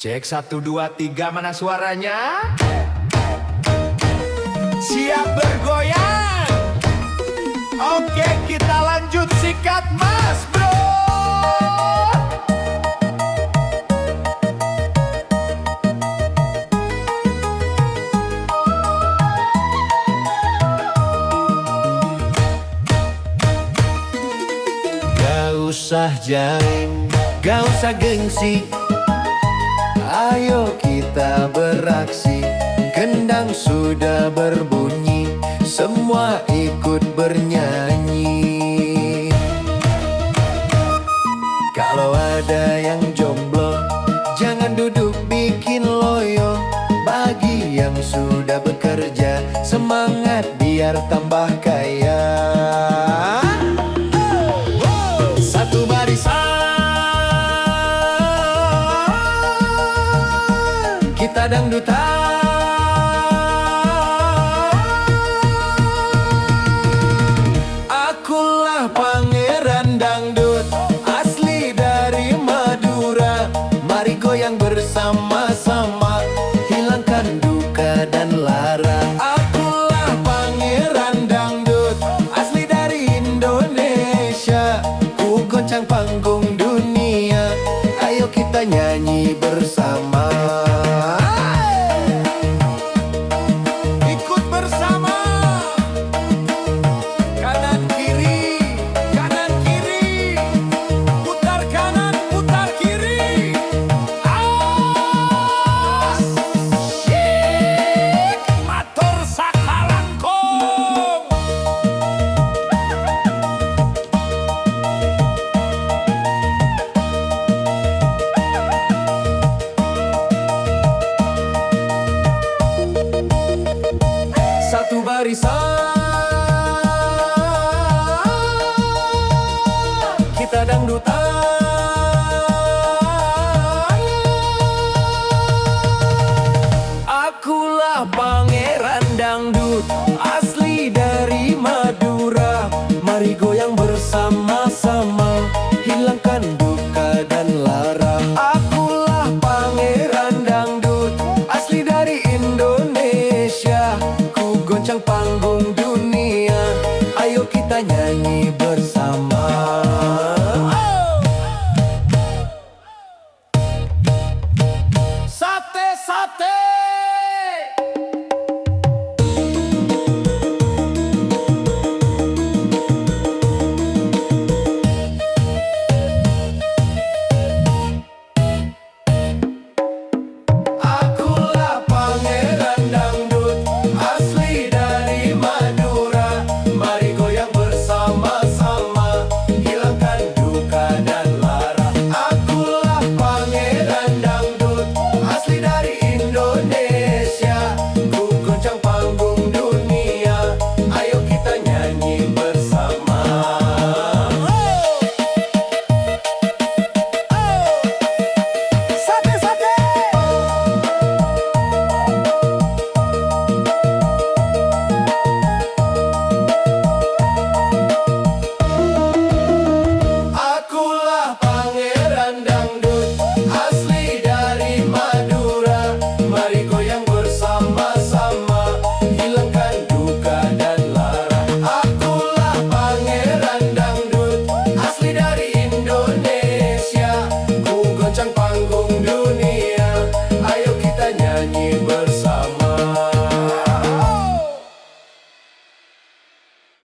Cek 1, 2, 3, mana suaranya? Siap bergoyang? Oke, kita lanjut, sikat mas bro. Gak usah jaim, gak usah gengsi, ayo kita beraksi. Kendang sudah berbunyi, semua ikut bernyanyi. Kalau ada yang jomblo, jangan duduk bikin loyo. Bagi yang sudah bekerja, semangat biar tambah kaya. Satu barisan, kita dangdutan. Akulah pangeran dangdut, asli dari Madura. Mari goyang bersama-sama, hilangkan duka dan lara. Akulah pangeran dangdut, asli dari Indonesia. Ku goncang panggung dunia, ayo kita nyanyi bersama. Ikut bersama. Kanan kiri, putar kanan, putar kiri. Asyik, matur sakalangkung. Satu barisan, kita dangdutan. Akulah pangeran dangdut, asli dari Madura. Mari goyang bersama-sama, hilangkan duka dan lara. Akulah pangeran dangdut, asli dari Indonesia. Ku goncang panggung dunia, ayo kita nyanyi bersama. Sate, sate.